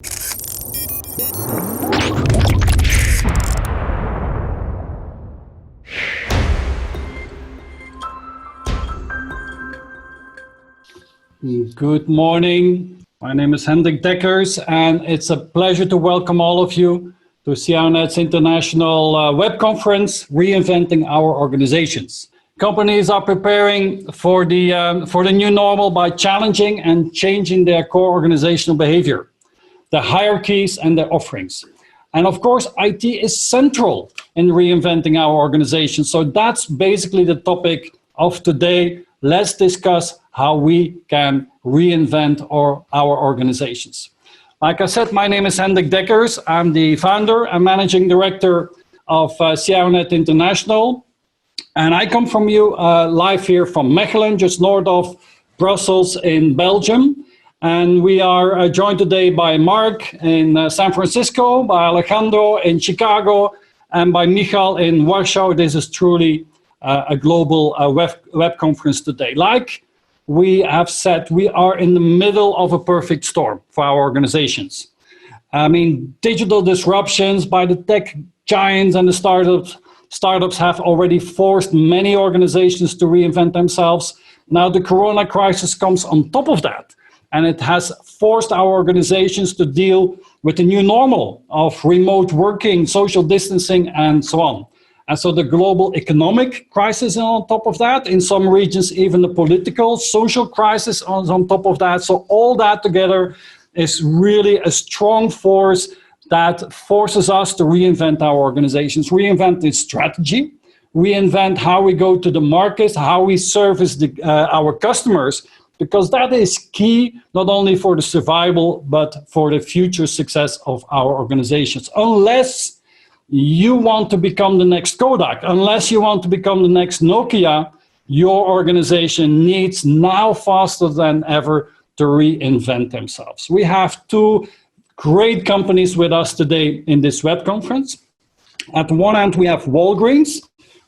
Good morning. My name is Hendrik Deckers, and it's a pleasure to welcome all of you to CIONET's international web conference, Reinventing Our Organizations. Companies are preparing for the new normal by challenging and changing their core organizational behavior, the hierarchies and their offerings. And of course, IT is central in reinventing our organizations. So that's basically the topic of today. Let's discuss how we can reinvent our organizations. Like I said, my name is Hendrik Deckers. I'm the founder and managing director of CIONET International. And I come from you live here from Mechelen, just north of Brussels in Belgium. And we are joined today by Mark in San Francisco, by Alejandro in Chicago, and by Michał in Warsaw. This is truly a global web conference today. Like we have said, we are in the middle of a perfect storm for our organizations. I mean, digital disruptions by the tech giants and the startups have already forced many organizations to reinvent themselves. Now the corona crisis comes on top of that, and it has forced our organizations to deal with the new normal of remote working, social distancing, and so on. And so the global economic crisis is on top of that. In some regions, even the political, social crisis is on top of that. So all that together is really a strong force that forces us to reinvent our organizations, reinvent its strategy, reinvent how we go to the market, how we service our customers, because that is key not only for the survival, but for the future success of our organizations. Unless you want to become the next Kodak, unless you want to become the next Nokia, your organization needs now faster than ever to reinvent themselves. We have two great companies with us today in this web conference. At the one end, we have Walgreens,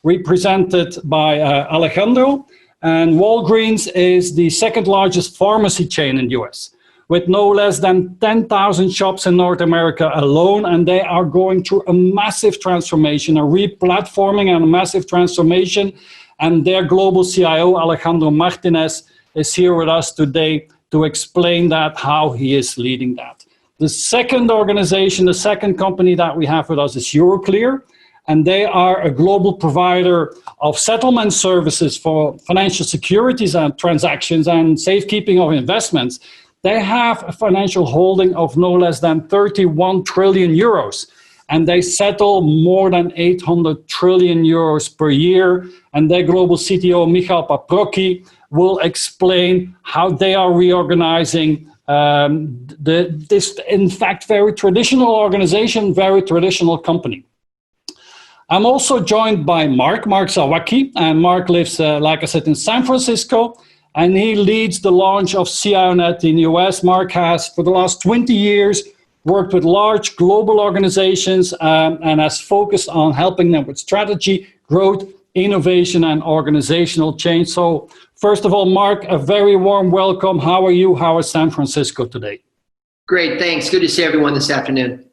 represented by Alejandro. And Walgreens is the second largest pharmacy chain in the US, with no less than 10,000 shops in North America alone. And they are going through a massive transformation, a re-platforming and a massive transformation. And their global CIO, Alejandro Martinez, is here with us today to explain that, how he is leading that. The second organization, the second company that we have with us is Euroclear. And they are a global provider of settlement services for financial securities and transactions and safekeeping of investments. They have a financial holding of no less than 31 trillion euros. And they settle more than 800 trillion euros per year. And their global CTO, Michał Paprocki, will explain how they are reorganizing this, in fact, very traditional organization, very traditional company. I'm also joined by Mark Zawacki, and Mark lives, like I said, in San Francisco, and he leads the launch of CIONET in the US. Mark has, for the last 20 years, worked with large global organizations and has focused on helping them with strategy, growth, innovation, and organizational change. So first of all, Mark, a very warm welcome. How are you? How is San Francisco today? Great, thanks. Good to see everyone this afternoon.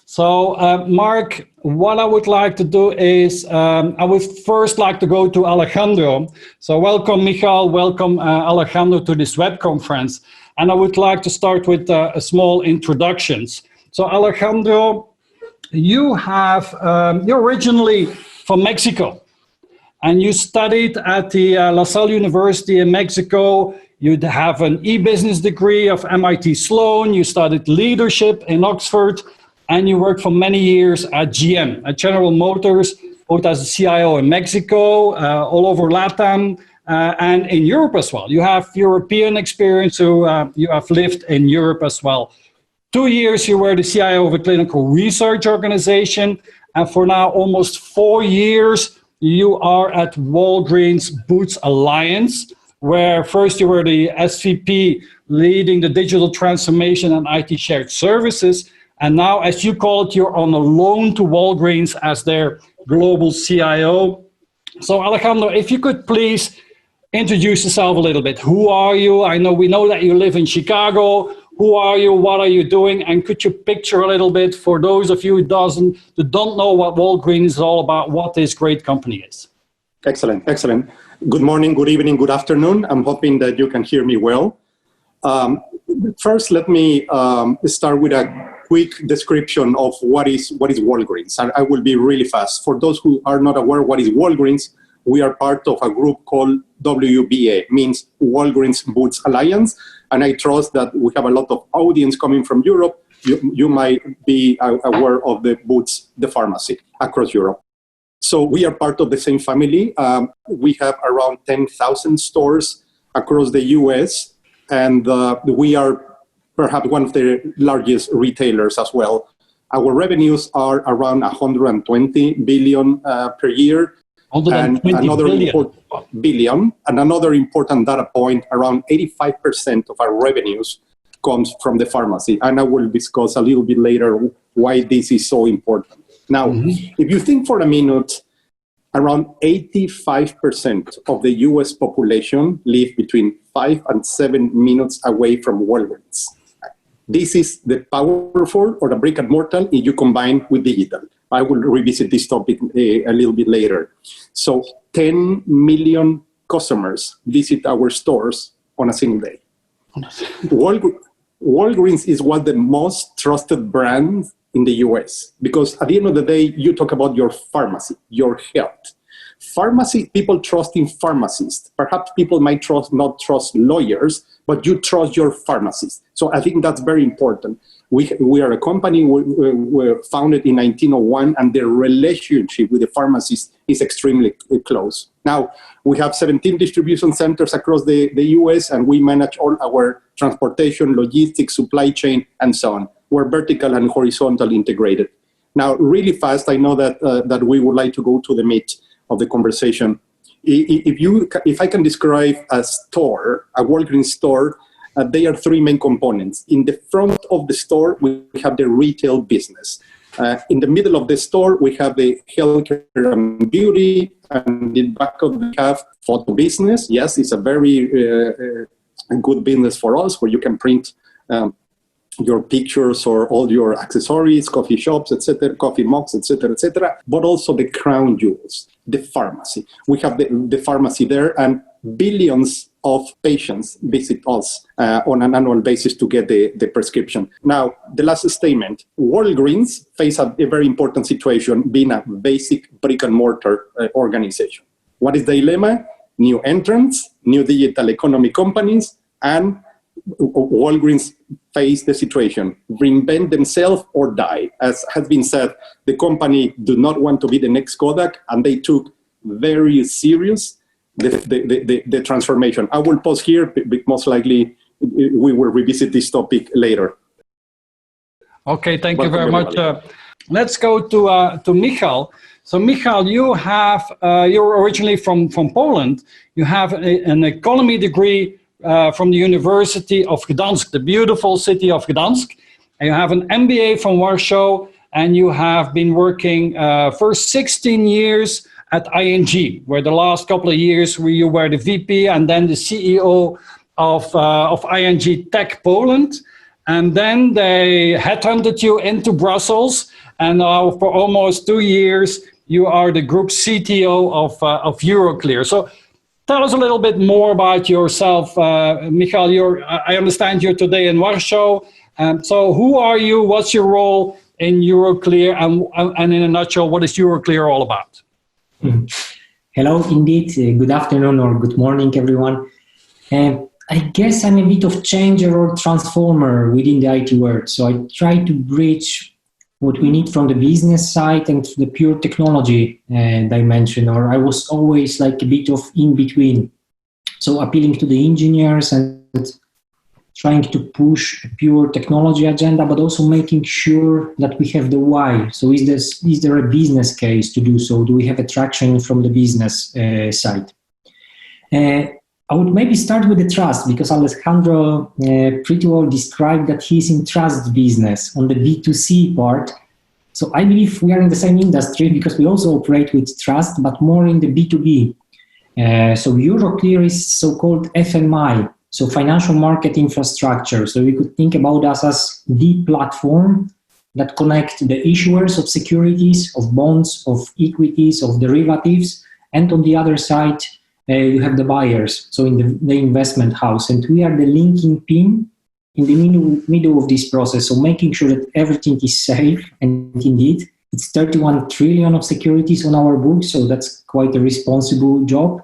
So, Mark, what I would like to do is, I would first like to go to Alejandro. So welcome, Michał, welcome, Alejandro, to this web conference. And I would like to start with a small introductions. So Alejandro, you're originally from Mexico, and you studied at the La Salle University in Mexico. You have an e-business degree of MIT Sloan. You studied leadership in Oxford. And you worked for many years at GM, at General Motors, both as a CIO in Mexico, all over LATAM, and in Europe as well. You have European experience, so you have lived in Europe as well. 2 years you were the CIO of a clinical research organization, and for now almost 4 years you are at Walgreens Boots Alliance, where first you were the SVP leading the digital transformation and IT shared services. And now, as you call it, you're on a loan to Walgreens as their global CIO. So Alejandro, if you could please introduce yourself a little bit. Who are you? We know that you live in Chicago. Who are you? What are you doing? And could you picture a little bit for those of you who don't know what Walgreens is all about, what this great company is? Excellent, excellent. Good morning, good evening, good afternoon. I'm hoping that you can hear me well. First, let me start with a quick description of what is Walgreens. And I will be really fast. For those who are not aware what is Walgreens, we are part of a group called WWII, means Walgreens Boots Alliance. And I trust that we have a lot of audience coming from Europe. You might be aware of the Boots, the pharmacy across Europe. So we are part of the same family. We have around 10,000 stores across the US, and we are perhaps one of the largest retailers as well. Our revenues are around 120 billion per year. And another important data point, around 85% of our revenues comes from the pharmacy. And I will discuss a little bit later why this is so important. Now, if you think for a minute, around 85% of the US population live between 5 and 7 minutes away from Walgreens. This is the powerful or the brick and mortar if you combine with digital. I will revisit this topic a little bit later. So 10 million customers visit our stores on a single day. Walgreens is one of the most trusted brands in the US, because at the end of the day, you talk about your pharmacy, your health. Pharmacy, people trust in pharmacists. Perhaps people might not trust lawyers, but you trust your pharmacist. So I think that's very important. We are a company, we were founded in 1901, and the relationship with the pharmacist is extremely close. Now, we have 17 distribution centers across the US, and we manage all our transportation, logistics, supply chain, and so on. We're vertical and horizontal integrated. Now, really fast, I know that we would like to go to the meat of the conversation. If I can describe a store, a Walgreens store, there are three main components. In the front of the store, we have the retail business. In the middle of the store, we have the healthcare and beauty, and in the back of the have photo business. Yes, it's a very good business for us, where you can print your pictures or all your accessories, coffee shops, etc., coffee mugs, etc., but also the crown jewels, the pharmacy. We have the pharmacy there, and billions of patients visit us on an annual basis to get the prescription. Now, the last statement, Walgreens face a very important situation, being a basic brick and mortar organization. What is the dilemma? New entrants, new digital economy companies, and Walgreens face the situation, reinvent themselves or die. As has been said, the company do not want to be the next Kodak, and they took very serious the transformation. I will pause here, but most likely we will revisit this topic later. Okay, thank you very much. Let's go to Michał. So Michał, you're originally from Poland. You have an economy degree from the University of Gdańsk, the beautiful city of Gdańsk. And you have an MBA from Warsaw, and you have been working for 16 years at ING, where the last couple of years you were the VP and then the CEO of ING Tech Poland. And then they headhunted you into Brussels, and now for almost 2 years, you are the group CTO of Euroclear. So tell us a little bit more about yourself, Michał. I understand you're today in Warsaw. So who are you? What's your role in Euroclear? And in a nutshell, what is Euroclear all about? Hello, indeed. Good afternoon or good morning, everyone. I guess I'm a bit of changer or transformer within the IT world. So I try to bridge what we need from the business side and the pure technology dimension, or I was always like a bit of in between. So appealing to the engineers and trying to push a pure technology agenda, but also making sure that we have the why. So is there a business case to do so? Do we have attraction from the business side? I would maybe start with the trust, because Alejandro pretty well described that he's in trust business on the B2C part. So I believe we are in the same industry because we also operate with trust, but more in the B2B. So Euroclear is so-called FMI. So financial market infrastructure. So we could think about us as the platform that connect the issuers of securities, of bonds, of equities, of derivatives, and on the other side, you have the buyers, so in the investment house. And we are the linking pin in the middle of this process, so making sure that everything is safe. And indeed, it's 31 trillion of securities on our books, so that's quite a responsible job.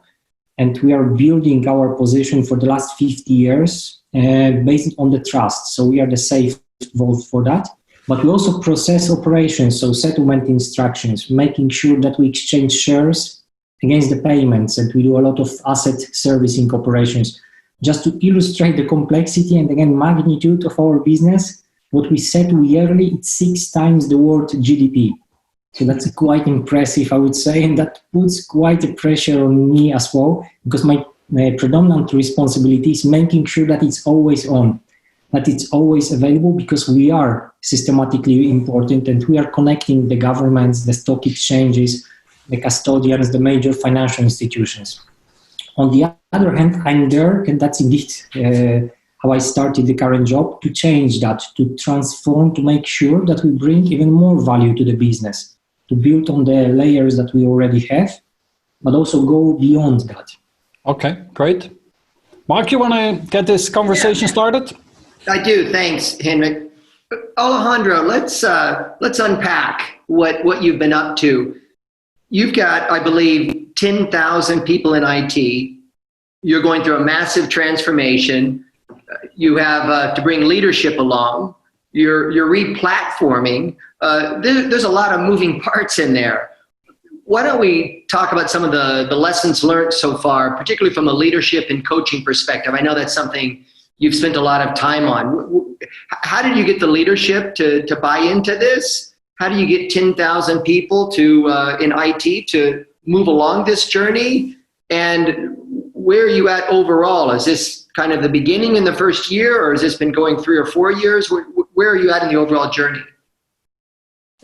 And we are building our position for the last 50 years based on the trust. So we are the safe vault for that. But we also process operations, so settlement instructions, making sure that we exchange shares against the payments, and we do a lot of asset servicing operations. Just to illustrate the complexity and again magnitude of our business, what we settle yearly, it's 6 times the world GDP. So that's quite impressive, I would say, and that puts quite a pressure on me as well, because my predominant responsibility is making sure that it's always on, that it's always available, because we are systematically important and we are connecting the governments, the stock exchanges, the custodians, the major financial institutions. On the other hand, I'm there, and that's indeed how I started the current job, to change that, to transform, to make sure that we bring even more value to the business, to build on the layers that we already have, but also go beyond that. Okay, great. Mark, you want to get this conversation started? I do. Thanks, Hendrik. Alejandro, let's unpack what you've been up to. You've got, I believe, 10,000 people in IT. You're going through a massive transformation. You have to bring leadership along. You're re-platforming. There's a lot of moving parts in there. Why don't we talk about some of the lessons learned so far, particularly from a leadership and coaching perspective? I know that's something you've spent a lot of time on. How did you get the leadership to buy into this? How do you get 10,000 people in IT to move along this journey? And where are you at overall? Is this kind of the beginning in the first year, or has this been going 3 or 4 years? Where are you at in the overall journey?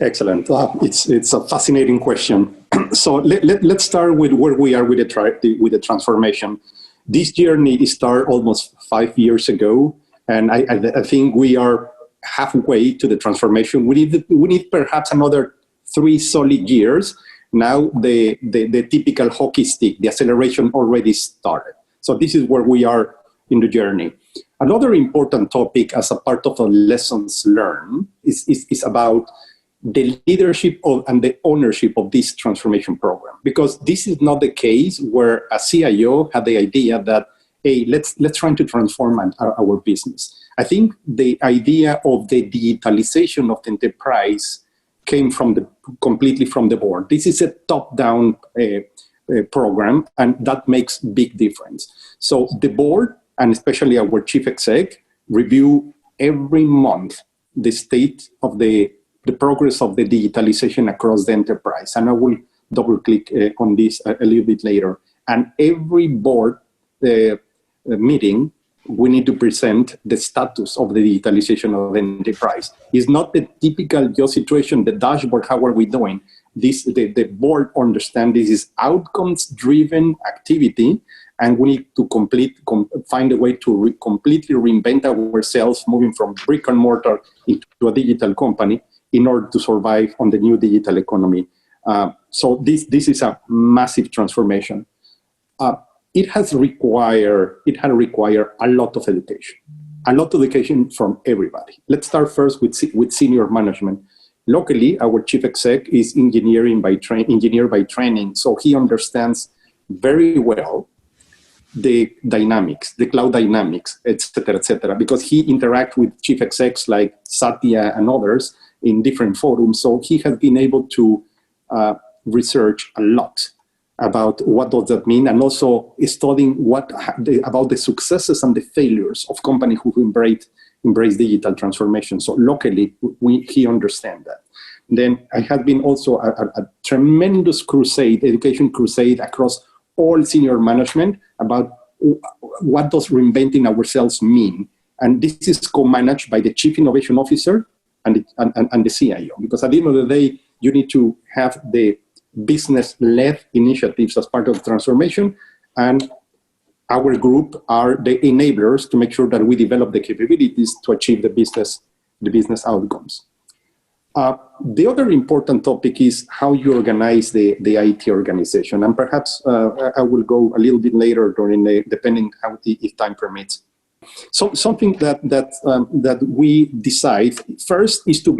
Excellent. It's a fascinating question. So let's start with where we are with the transformation. This journey started almost 5 years ago, and I think we are halfway to the transformation. We need perhaps another 3 solid years. Now the typical hockey stick, the acceleration already started. So this is where we are in the journey. Another important topic as a part of the lessons learned is about the leadership and the ownership of this transformation program. Because this is not the case where a CIO had the idea that, hey, let's try to transform our business. I think the idea of the digitalization of the enterprise came completely from the board. This is a top-down program, and that makes big difference. So the board, and especially our chief exec, review every month the state of the progress of the digitalization across the enterprise. And I will double-click on this a little bit later. And every board meeting, we need to present the status of the digitalization of the enterprise. It's not the typical situation, the dashboard, how are we doing? The board understands this is outcomes-driven activity, and we need to find a way to completely reinvent ourselves, moving from brick and mortar into a digital company in order to survive on the new digital economy. So this is a massive transformation. It had required a lot of education from everybody. Let's start first with senior management. Locally, our chief exec is engineer by training, so he understands very well the dynamics, the cloud dynamics, et cetera, because he interacts with chief execs like Satya and others in different forums. So he has been able to research a lot about what does that mean, and also studying about the successes and the failures of companies who embrace digital transformation. So locally, he understands that. Then I have been also a tremendous education crusade across all senior management about what does reinventing ourselves mean. And this is co-managed by the Chief Innovation Officer and the CIO, because at the end of the day, you need to have the business-led initiatives as part of the transformation, and our group are the enablers to make sure that we develop the capabilities to achieve the business outcomes. The other important topic is how you organize the IT organization, and perhaps I will go a little bit later depending how if time permits. So something that we decide first is to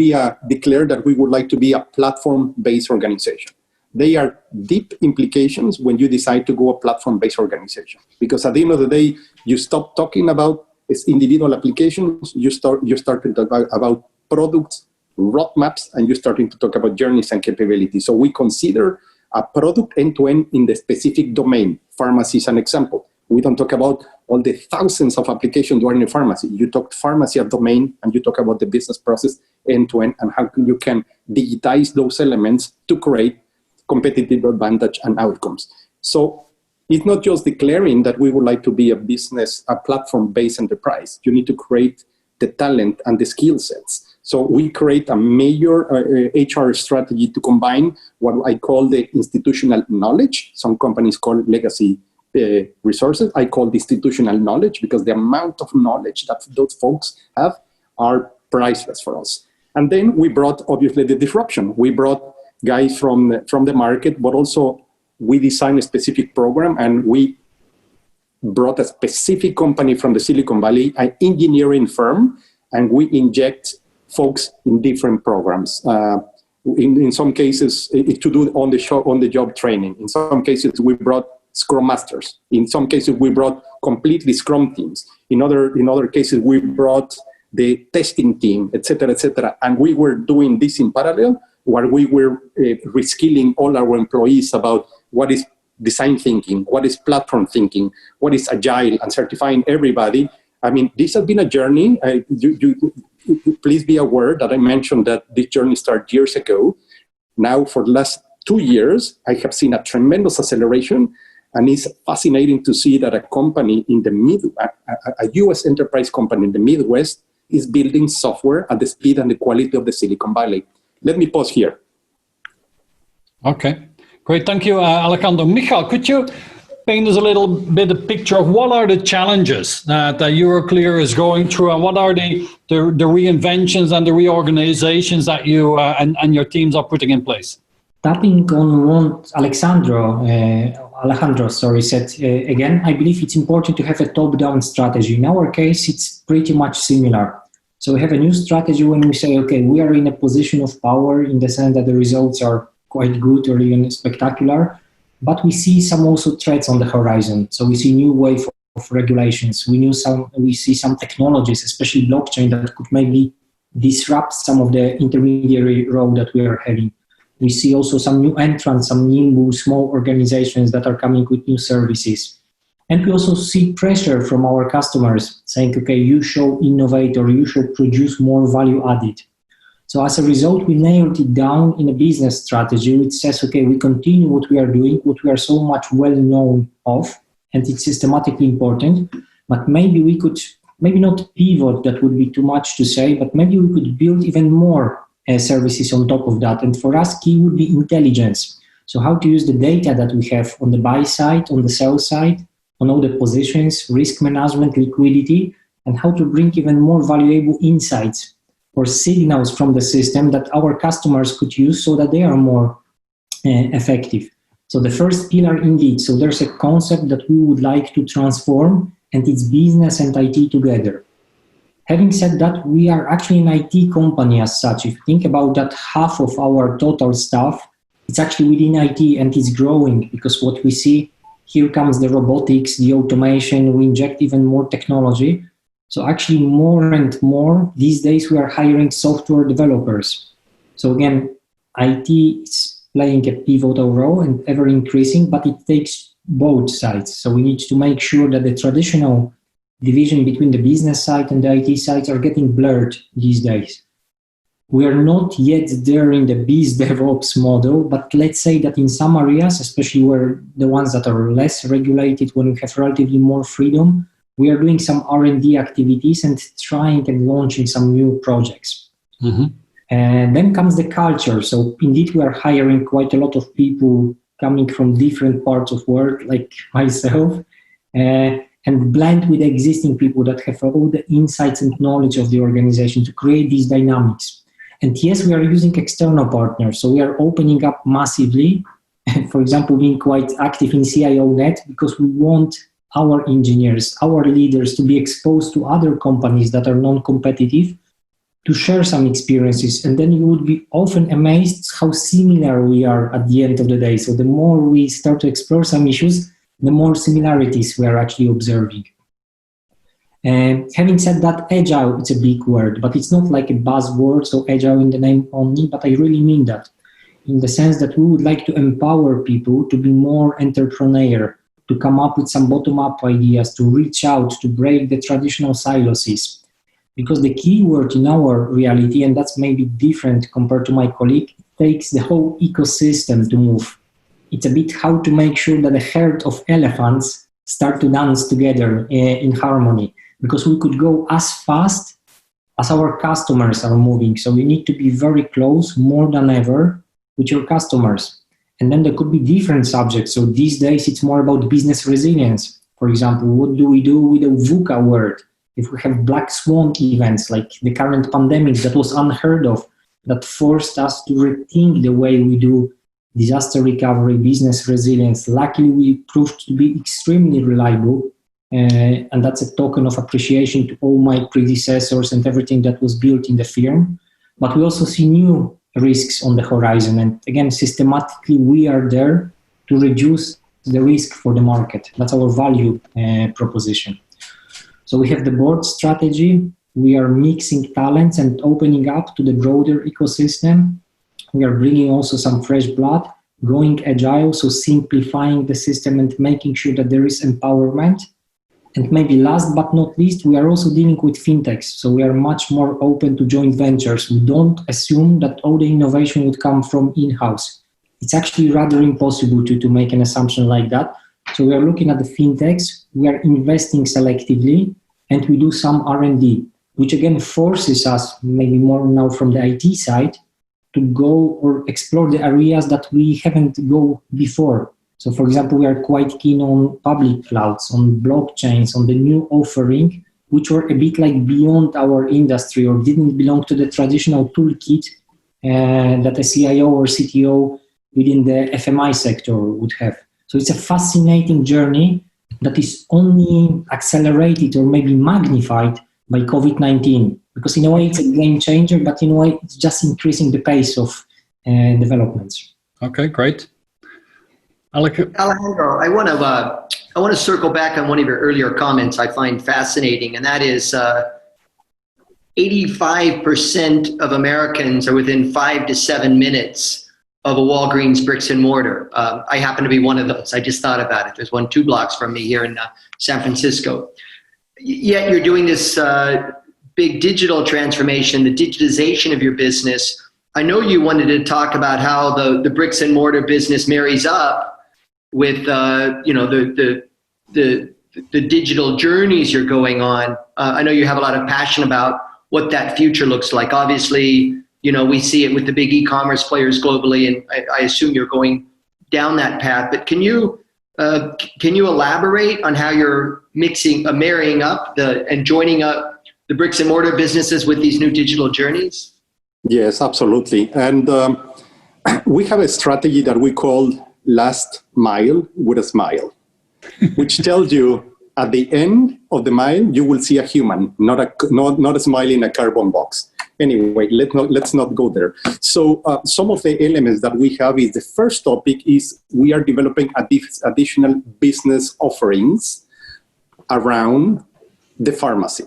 declare that we would like to be a platform-based organization. They are deep implications when you decide to go a platform-based organization, because at the end of the day, you stop talking about individual applications, you start to talk about products, roadmaps, and you're starting to talk about journeys and capabilities. So we consider a product end-to-end in the specific domain. Pharmacy is an example. We don't talk about all the thousands of applications during a pharmacy. You talk pharmacy as domain, and you talk about the business process end-to-end and how you can digitize those elements to create competitive advantage and outcomes. So it's not just declaring that we would like to be a platform-based enterprise. You need to create the talent and the skill sets. So we create a major HR strategy to combine what I call the institutional knowledge. Some companies call it legacy resources. I call it institutional knowledge because the amount of knowledge that those folks have are priceless for us. And then we brought, obviously, the disruption. We brought guys from the market, but also we designed a specific program, and we brought a specific company from the Silicon Valley, an engineering firm, and we inject folks in different programs. In some cases, to do on the job training. In some cases, we brought Scrum Masters. In some cases, we brought completely Scrum teams. In other cases, we brought the testing team, et cetera, and we were doing this in parallel, where we were reskilling all our employees about what is design thinking, what is platform thinking, what is Agile, and certifying everybody. I mean, this has been a journey. Please be aware that I mentioned that this journey started years ago. Now, for the last 2 years, I have seen a tremendous acceleration, and it's fascinating to see that a company in the a US enterprise company in the Midwest is building software at the speed and the quality of the Silicon Valley. Let me pause here. Okay, great. Thank you, Alejandro. Michał, could you paint us a little bit a picture of what are the challenges that Euroclear is going through, and what are the reinventions and the reorganizations that you and your teams are putting in place? Tapping on what Alejandro said again, I believe it's important to have a top-down strategy. In our case, it's pretty much similar. So we have a new strategy when we say, okay, we are in a position of power in the sense that the results are quite good or even spectacular, but we see some also threats on the horizon. So we see new wave of regulations. We see some technologies, especially blockchain, that could maybe disrupt some of the intermediary role that we are having. We see also some new entrants, some nimble small organizations that are coming with new services. And we also see pressure from our customers saying, okay, you should innovate or you should produce more value added. So as a result, we nailed it down in a business strategy which says, okay, we continue what we are doing, what we are so much well known of, and it's systematically important, but maybe we could, maybe not pivot, that would be too much to say, but maybe we could build even more services on top of that. And for us, key would be intelligence. So how to use the data that we have on the buy side, on the sell side, on all the positions, risk management, liquidity, and how to bring even more valuable insights or signals from the system that our customers could use so that they are more effective. So the first pillar indeed, so there's a concept that we would like to transform, and it's business and IT together. Having said that, we are actually an IT company as such. If you think about that, half of our total staff, it's actually within IT, and it's growing because what we see, here comes the robotics, the automation, we inject even more technology. So actually more and more these days we are hiring software developers. So again, IT is playing a pivotal role and ever increasing, but it takes both sides. So we need to make sure that the traditional division between the business side and the IT sides are getting blurred these days. We are not yet there in the biz DevOps model, but let's say that in some areas, especially where the ones that are less regulated, when we have relatively more freedom, we are doing some R&D activities and trying and launching some new projects. Mm-hmm. And then comes the culture. So indeed, we are hiring quite a lot of people coming from different parts of work, like myself. and blend with the existing people that have all the insights and knowledge of the organization to create these dynamics. And yes, we are using external partners, so we are opening up massively. For example, being quite active in CIONET because we want our engineers, our leaders to be exposed to other companies that are non-competitive, to share some experiences, and then you would be often amazed how similar we are at the end of the day. So the more we start to explore some issues, the more similarities we are actually observing. And having said that, Agile, it's a big word, but it's not like a buzzword, so Agile in the name only, but I really mean that, in the sense that we would like to empower people to be more entrepreneurial, to come up with some bottom-up ideas, to reach out, to break the traditional silos. Because the key word in our reality, and that's maybe different compared to my colleague, takes the whole ecosystem to move. It's a bit how to make sure that a herd of elephants start to dance together in harmony. Because we could go as fast as our customers are moving. So you need to be very close, more than ever, with your customers. And then there could be different subjects. So these days it's more about business resilience. For example, what do we do with the VUCA word? If we have black swan events like the current pandemic that was unheard of, that forced us to rethink the way we do disaster recovery, business resilience. Luckily, we proved to be extremely reliable. And that's a token of appreciation to all my predecessors and everything that was built in the firm. But we also see new risks on the horizon. And again, systematically, we are there to reduce the risk for the market. That's our value proposition. So we have the board strategy. We are mixing talents and opening up to the broader ecosystem. We are bringing also some fresh blood, going agile, so simplifying the system and making sure that there is empowerment. And maybe last but not least, we are also dealing with fintechs. So we are much more open to joint ventures. We don't assume that all the innovation would come from in-house. It's actually rather impossible to make an assumption like that. So we are looking at the fintechs, we are investing selectively, and we do some R&D, which again forces us, maybe more now from the IT side, to go or explore the areas that we haven't go before. So for example, we are quite keen on public clouds, on blockchains, on the new offering, which were a bit like beyond our industry or didn't belong to the traditional toolkit that a CIO or CTO within the FMI sector would have. So it's a fascinating journey that is only accelerated or maybe magnified by COVID-19, because in a way it's a game changer, but in a way it's just increasing the pace of developments. Okay, great. Alejandro, I want to circle back on one of your earlier comments I find fascinating, and that is 85% of Americans are within 5 to 7 minutes of a Walgreens bricks and mortar. I happen to be one of those. I just thought about it. There's one 2 blocks from me here in San Francisco. Yet you're doing this big digital transformation, the digitization of your business. I know you wanted to talk about how the bricks and mortar business marries up with the digital journeys you're going on. I know you have a lot of passion about what that future looks like. Obviously, we see it with the big e-commerce players globally, and I assume you're going down that path. But can you elaborate on how you're marrying up and joining up the bricks and mortar businesses with these new digital journeys? Yes, absolutely. And we have a strategy that we call last mile with a smile, which tells you at the end of the mile, you will see a human, not a smile in a cardboard box. Anyway, let's not go there. So some of the elements that we have is the first topic is we are developing additional business offerings around the pharmacy,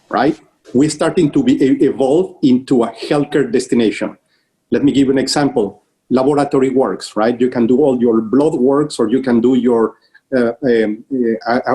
right? We're starting to evolve into a healthcare destination. Let me give you an example. Laboratory works, right? You can do all your blood works, or you can do your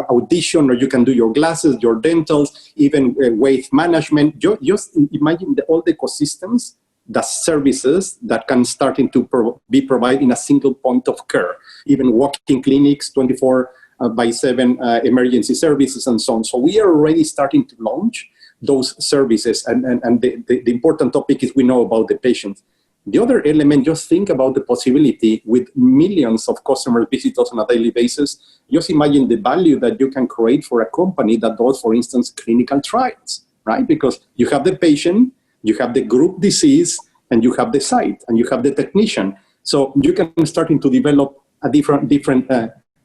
audition, or you can do your glasses, your dentals, even waste management. Just imagine all the ecosystems, the services that can start to be provided in a single point of care, even walk-in clinics, 24/7 emergency services, and so on. So we are already starting to launch those services. And the important topic is we know about the patients. The other element, just think about the possibility with millions of customer visitors on a daily basis. Just imagine the value that you can create for a company that does, for instance, clinical trials, right? Because you have the patient, you have the group disease, and you have the site, and you have the technician. So you can start to develop a different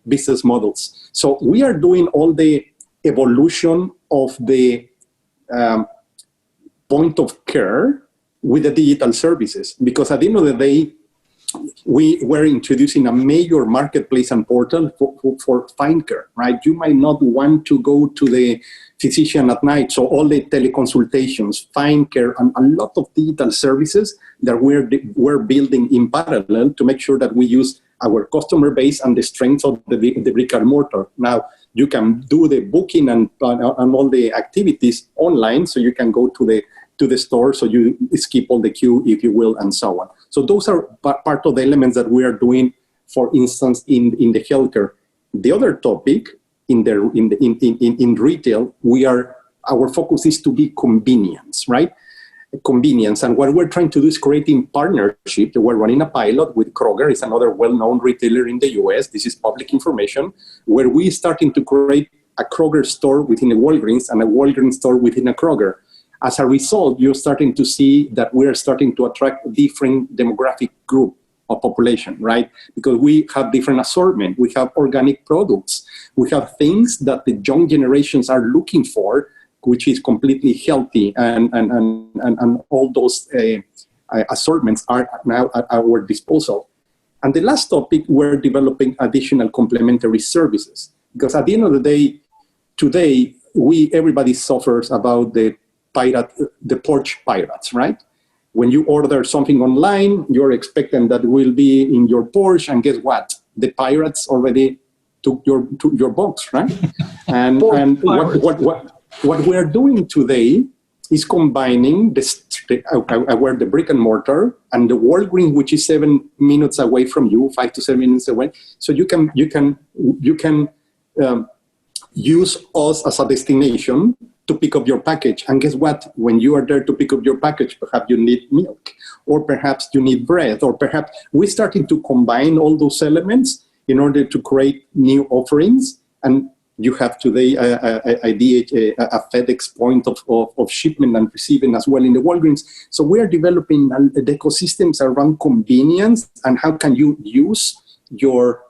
business models. So we are doing all the evolution of the point of care with the digital services, because at the end of the day, we were introducing a major marketplace and portal for find care, right? You might not want to go to the physician at night, so all the teleconsultations, find care, and a lot of digital services that we're building in parallel to make sure that we use our customer base and the strengths of the brick and mortar. Now, you can do the booking and all the activities online, so you can go to the store, so you skip all the queue, if you will, and so on. So those are part of the elements that we are doing, for instance, in the healthcare. The other topic in retail, our focus is to be convenience, right? Convenience, and what we're trying to do is creating partnership. We're running a pilot with Kroger. It's another well-known retailer in the US. This is public information, where we're starting to create a Kroger store within a Walgreens and a Walgreens store within a Kroger. As a result, you're starting to see that we're starting to attract different demographic group of population, right? Because we have different assortment. We have organic products. We have things that the young generations are looking for, which is completely healthy, and all those assortments are now at our disposal. And the last topic, we're developing additional complementary services. Because at the end of the day, today, everybody suffers about the porch pirates, right? When you order something online, you're expecting that it will be in your porch, and guess what? The pirates already took your box, right? And what we are doing today is combining the brick and mortar and the Walgreens, which is 7 minutes away from you, 5 to 7 minutes away. So you can use us as a destination to pick up your package. And guess what? When you are there to pick up your package, perhaps you need milk, or perhaps you need bread, or perhaps we're starting to combine all those elements in order to create new offerings. And you have today a FedEx point of shipment and receiving as well in the Walgreens. So we are developing the ecosystems around convenience and how can you use your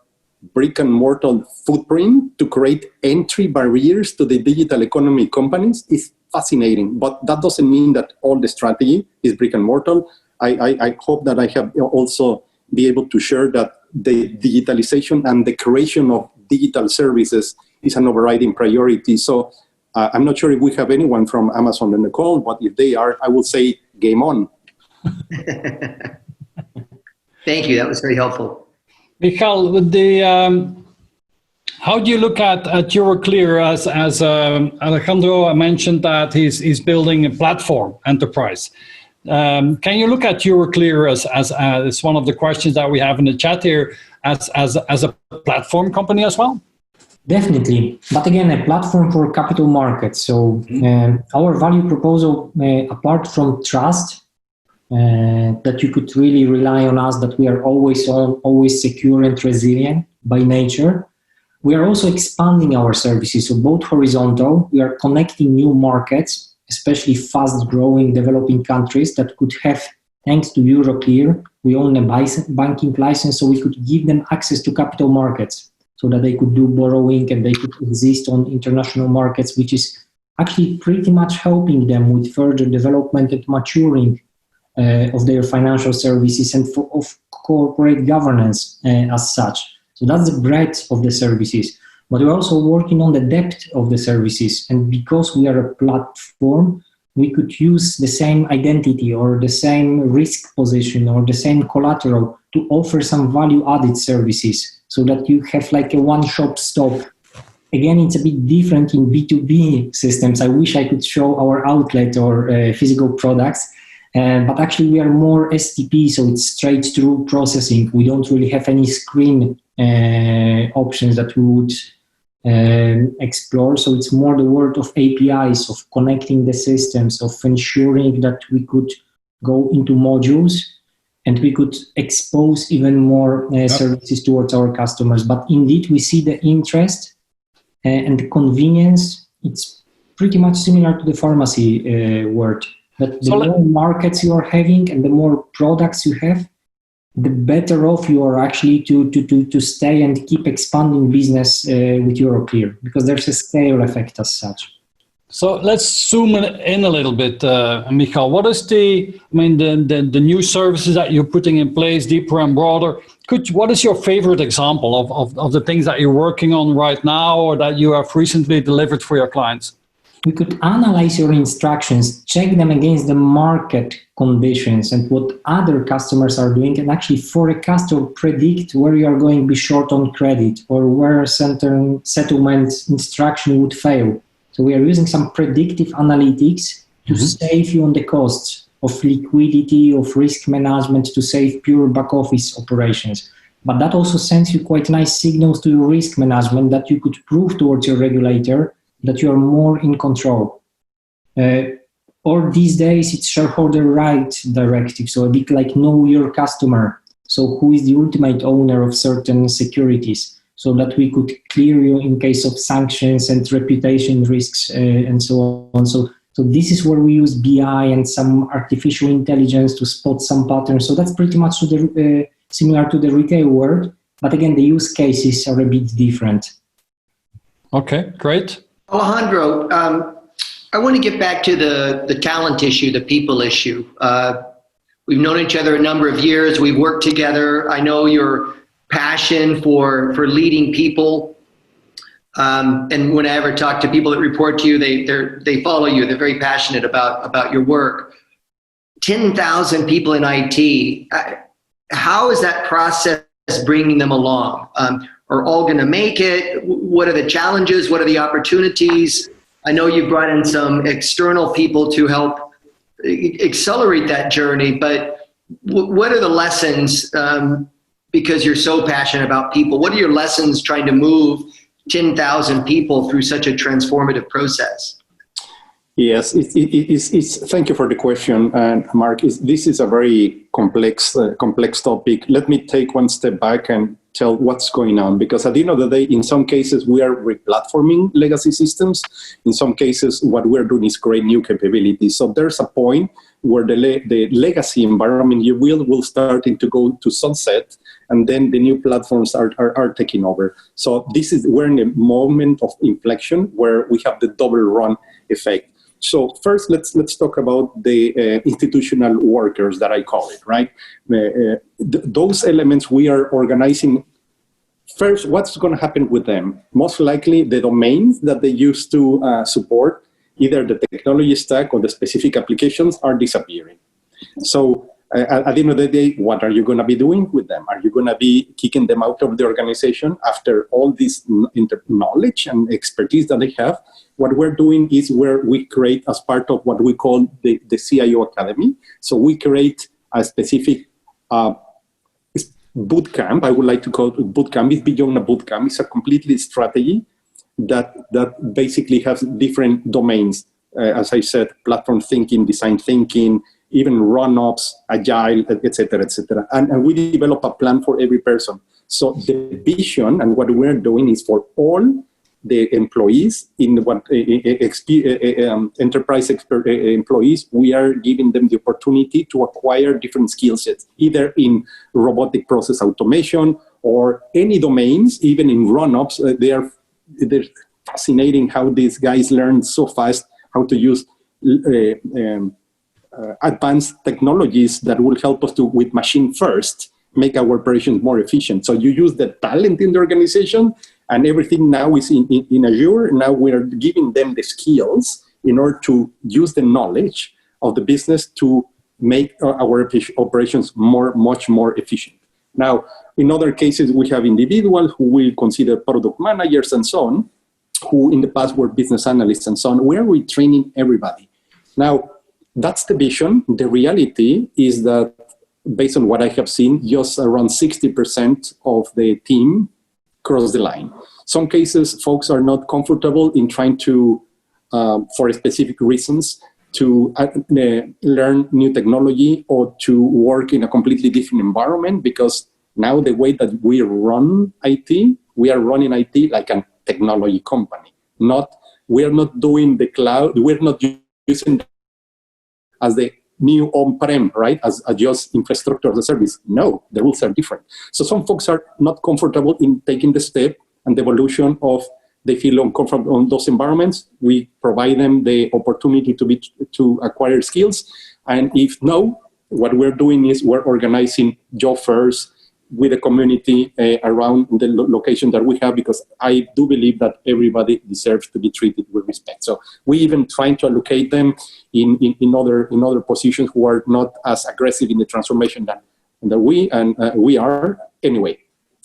brick and mortar footprint to create entry barriers to the digital economy companies. Is fascinating, but that doesn't mean that all the strategy is brick and mortar. I hope that I have also be able to share that the digitalization and the creation of digital services is an overriding priority. So I'm not sure if we have anyone from Amazon on the call, but if they are, I will say game on. Thank you. That was very helpful. Michał, how do you look at Euroclear as Alejandro mentioned that he's building a platform enterprise? Can you look at Euroclear as one of the questions that we have in the chat here as a platform company as well? Definitely, but again, a platform for capital markets. So our value proposal, apart from trust, that you could really rely on us, that we are always secure and resilient by nature. We are also expanding our services, so both horizontal, we are connecting new markets, especially fast-growing developing countries that could have, thanks to Euroclear, we own a banking license, so we could give them access to capital markets so that they could do borrowing and they could exist on international markets, which is actually pretty much helping them with further development and maturing of their financial services and of corporate governance as such. So that's the breadth of the services. But we're also working on the depth of the services. And because we are a platform, we could use the same identity or the same risk position or the same collateral to offer some value-added services so that you have like a one-shop stop. Again, it's a bit different in B2B systems. I wish I could show our outlet or physical products. But actually, we are more STP, so it's straight-through processing. We don't really have any screen options that we would explore. So it's more the world of APIs, of connecting the systems, of ensuring that we could go into modules and we could expose even more services towards our customers. But indeed, we see the interest and the convenience. It's pretty much similar to the pharmacy world. But the more markets you are having and the more products you have, the better off you are actually to stay and keep expanding business with Euroclear, because there's a scale effect as such. So let's zoom in a little bit, Michał. What is the new services that you're putting in place, deeper and broader? What is your favorite example of the things that you're working on right now or that you have recently delivered for your clients? We could analyze your instructions, check them against the market conditions and what other customers are doing, and actually forecast or predict where you are going to be short on credit or where a certain settlement instruction would fail. So we are using some predictive analytics to save you on the costs of liquidity, of risk management, to save pure back office operations. But that also sends you quite nice signals to your risk management that you could prove towards your regulator that you are more in control. Or these days it's shareholder right directive, so a bit like know your customer. So who is the ultimate owner of certain securities, so that we could clear you in case of sanctions and reputation risks and so on. So this is where we use BI and some artificial intelligence to spot some patterns. So that's pretty much similar to the retail world, but again, the use cases are a bit different. Okay, great. Alejandro, I want to get back to the talent issue, the people issue. We've known each other a number of years. We've worked together. I know your passion for leading people. And whenever I talk to people that report to you, they follow you. They're very passionate about your work. 10,000 people in IT. How is that process bringing them along? Are all going to make it? What are the challenges? What are the opportunities? I know you brought in some external people to help accelerate that journey, but what are the lessons? Because you're so passionate about people, what are your lessons trying to move 10,000 people through such a transformative process? Yes, thank you for the question, Mark. This is a very complex topic. Let me take one step back and tell what's going on, because at the end of the day, in some cases, we are replatforming legacy systems. In some cases, what we're doing is create new capabilities. So there's a point where the legacy environment you will starting to go to sunset, and then the new platforms are taking over. So we're in a moment of inflection where we have the double run effect. So first, let's talk about the institutional workers that I call it, right? Those elements we are organizing. First, what's going to happen with them? Most likely, the domains that they used to support, either the technology stack or the specific applications, are disappearing. So at the end of the day, what are you going to be doing with them? Are you going to be kicking them out of the organization after all this knowledge and expertise that they have? What we're doing is where we create, as part of what we call the CIO Academy. So we create a specific boot camp. I would like to call it boot camp. It's beyond a boot camp. It's a completely strategy that basically has different domains. As I said, platform thinking, design thinking, even run-ups, agile, et cetera, et cetera. And we develop a plan for every person. So the vision and what we're doing is for all the employees in what enterprise employees, we are giving them the opportunity to acquire different skill sets, either in robotic process automation or any domains, even in run-ups. They're fascinating how these guys learn so fast how to use advanced technologies that will help us to, with machine first, make our operations more efficient. So you use the talent in the organization, and everything now is in Azure. Now we're giving them the skills in order to use the knowledge of the business to make our operations much more efficient. Now, in other cases, we have individuals who will consider product managers and so on, who in the past were business analysts and so on. Where are we training everybody? Now, that's the vision. The reality is that, based on what I have seen, just around 60% of the team cross the line. Some cases, folks are not comfortable in trying to, for specific reasons, to learn new technology or to work in a completely different environment, because now the way that we run IT, we are running IT like a technology company. We are not doing the cloud, we're not using as the new on-prem, right, as just infrastructure as a service. No, the rules are different. So some folks are not comfortable in taking the step and the evolution of, they feel uncomfortable on those environments. We provide them the opportunity to acquire skills. And if no, what we're doing is we're organizing job fairs with the community around the location that we have, because I do believe that everybody deserves to be treated with respect. So we even trying to allocate them in other positions who are not as aggressive in the transformation that we are anyway.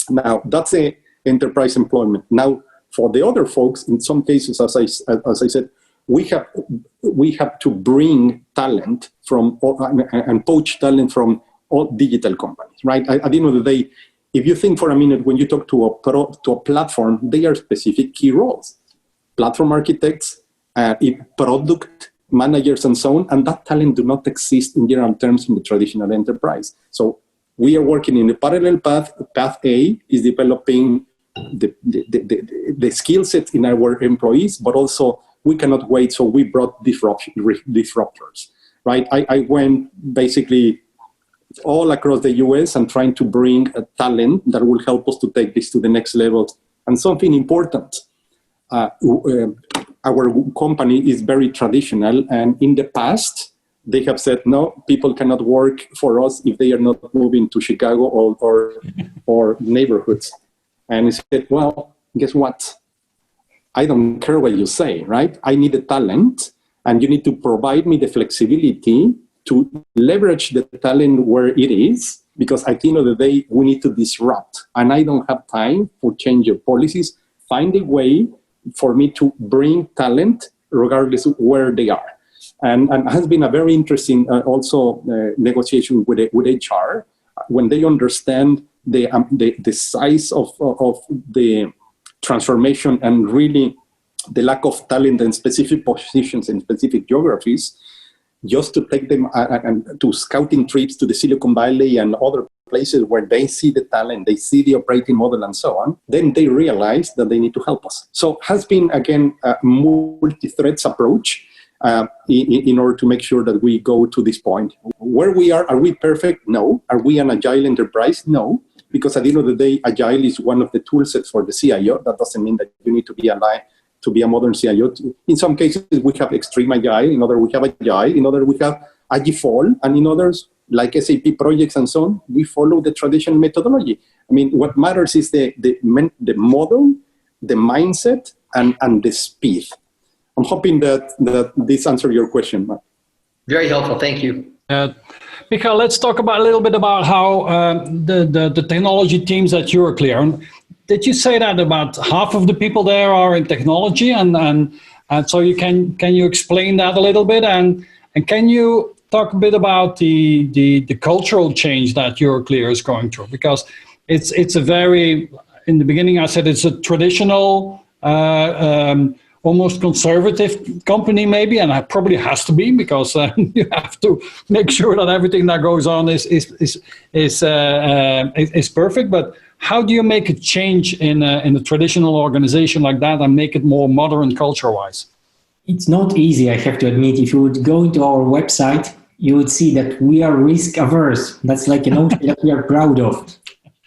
Now that's the enterprise employment. Now for the other folks, in some cases, as I said, we have to bring talent from and poach talent from all digital companies, right? At the end of the day, if you think for a minute, when you talk to a platform, they are specific key roles: platform architects, product managers, and so on. And that talent do not exist in general terms in the traditional enterprise. So we are working in the parallel path. Path A is developing the skill set in our employees, but also we cannot wait. So we brought disruptors, right? I went basically all across the US and trying to bring a talent that will help us to take this to the next level. And something important, our company is very traditional, and in the past, they have said, no, people cannot work for us if they are not moving to Chicago or neighborhoods. And he said, well, guess what? I don't care what you say, right? I need the talent, and you need to provide me the flexibility to leverage the talent where it is, because at the end of the day, we need to disrupt. And I don't have time for change your policies. Find a way for me to bring talent regardless of where they are. And has been a very interesting negotiation with HR when they understand the size of the transformation and really the lack of talent in specific positions in specific geographies, just to take them to scouting trips to the Silicon Valley and other places where they see the talent, they see the operating model and so on, then they realize that they need to help us. So has been, again, a multi-threads approach in order to make sure that we go to this point. Where we are we perfect? No. Are we an agile enterprise? No. Because at the end of the day, agile is one of the tool sets for the CIO. That doesn't mean that you need to be aligned to be a modern CIO. In some cases, we have extreme agile. In others, we have agile. In others, we have agile. And in others, like SAP projects and so on, we follow the traditional methodology. I mean, what matters is the model, the mindset, and the speed. I'm hoping that this answers your question, Mark. Very helpful. Thank you. Michał, let's talk a little bit about how the technology teams at Euroclear. Did you say that about half of the people there are in technology, and so can you explain that a little bit, and can you talk a bit about the cultural change that Euroclear is going through, because it's a very, in the beginning I said it's a traditional almost conservative company maybe, and it probably has to be, because you have to make sure that everything that goes on is perfect. But how do you make a change in a traditional organization like that and make it more modern culture-wise? It's not easy, I have to admit. If you would go into our website, you would see that we are risk-averse. That's like an notion that we are proud of.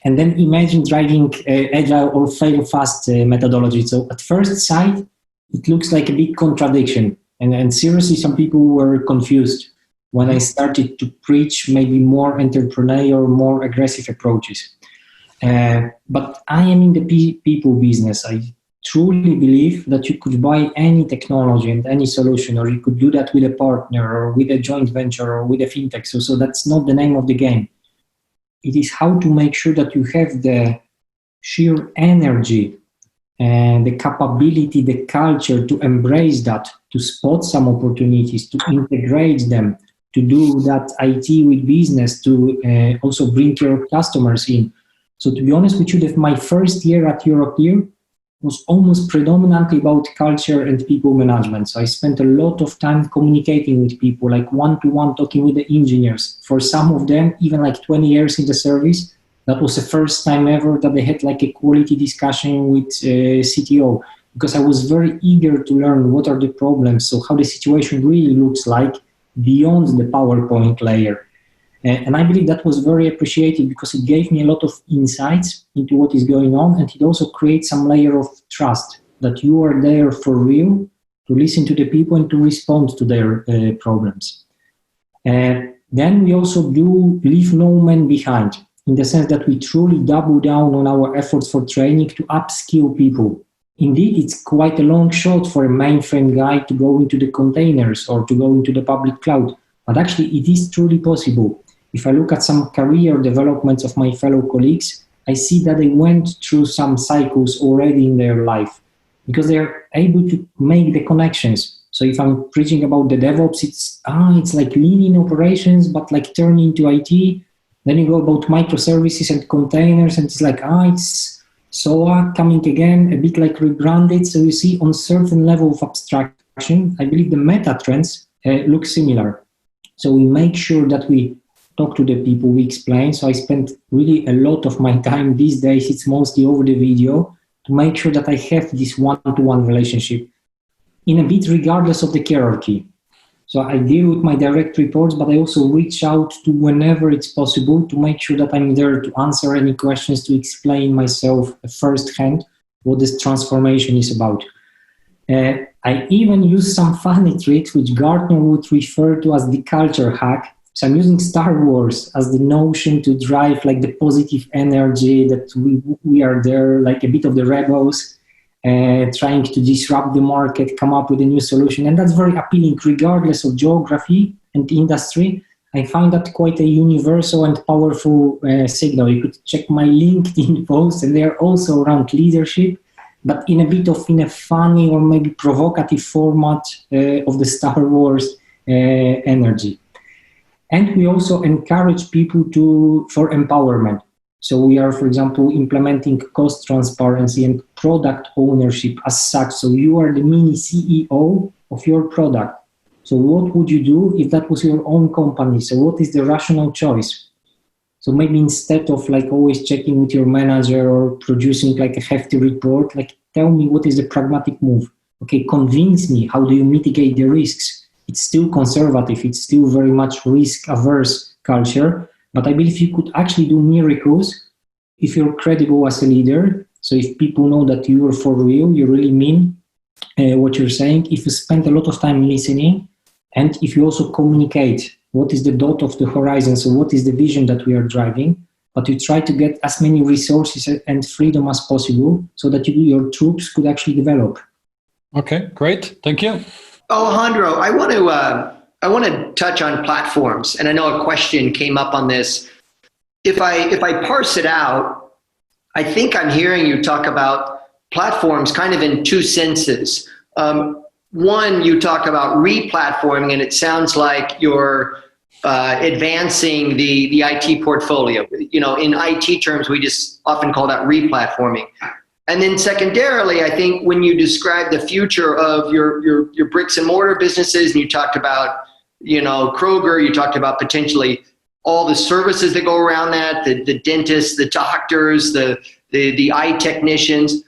And then imagine driving agile or fail-fast methodology. So at first sight, it looks like a big contradiction. And seriously, some people were confused when I started to preach maybe more entrepreneurial, more aggressive approaches. But I am in the people business. I truly believe that you could buy any technology and any solution, or you could do that with a partner or with a joint venture or with a fintech. So that's not the name of the game. It is how to make sure that you have the sheer energy and the capability, the culture to embrace that, to spot some opportunities, to integrate them, to do that IT with business, to also bring your customers in. So to be honest with you, my first year at Euroclear was almost predominantly about culture and people management. So I spent a lot of time communicating with people, like one-to-one talking with the engineers. For some of them, even like 20 years in the service, that was the first time ever that they had like a quality discussion with CTO, because I was very eager to learn what are the problems, so how the situation really looks like beyond the PowerPoint layer. And I believe that was very appreciated because it gave me a lot of insights into what is going on, and it also creates some layer of trust that you are there for real to listen to the people and to respond to their problems. Then we also do leave no man behind, in the sense that we truly double down on our efforts for training to upskill people. Indeed, it's quite a long shot for a mainframe guy to go into the containers or to go into the public cloud, but actually it is truly possible. If I look at some career developments of my fellow colleagues, I see that they went through some cycles already in their life because they're able to make the connections. So if I'm preaching about the DevOps, it's like lean in operations, but like turn into IT. Then you go about microservices and containers, and it's like, it's SOA coming again, a bit like rebranded. So you see on certain level of abstraction, I believe the meta trends look similar. So we make sure that we talk to the people, we explain. So I spend really a lot of my time these days, it's mostly over the video, to make sure that I have this one-to-one relationship in a bit regardless of the hierarchy. So I deal with my direct reports, but I also reach out to whenever it's possible to make sure that I'm there to answer any questions, to explain myself firsthand what this transformation is about. I even use some funny tricks which Gartner would refer to as the culture hack. So I'm using Star Wars as the notion to drive like the positive energy that we are there, like a bit of the rebels, trying to disrupt the market, come up with a new solution. And that's very appealing regardless of geography and industry. I find that quite a universal and powerful signal. You could check my LinkedIn posts, and they're also around leadership, but in a funny or maybe provocative format of the Star Wars energy. And we also encourage people for empowerment. So we are, for example, implementing cost transparency and product ownership as such. So you are the mini CEO of your product. So what would you do if that was your own company? So what is the rational choice? So maybe instead of like always checking with your manager or producing like a hefty report, like tell me what is the pragmatic move. Okay, convince me, how do you mitigate the risks? It's still conservative, it's still very much risk-averse culture, but I believe you could actually do miracles if you're credible as a leader. So if people know that you are for real, you really mean what you're saying, if you spend a lot of time listening, and if you also communicate what is the dot of the horizon, so what is the vision that we are driving, but you try to get as many resources and freedom as possible so that your troops could actually develop. Okay, great, thank you. Alejandro, I want to touch on platforms, and I know a question came up on this. If I parse it out, I think I'm hearing you talk about platforms kind of in two senses. One, you talk about re-platforming, and it sounds like you're advancing the IT portfolio. You know, in IT terms, we just often call that re-platforming. And then secondarily, I think when you describe the future of your bricks and mortar businesses, and you talked about, you know, Kroger, you talked about potentially all the services that go around that, the dentists, the doctors, the eye technicians,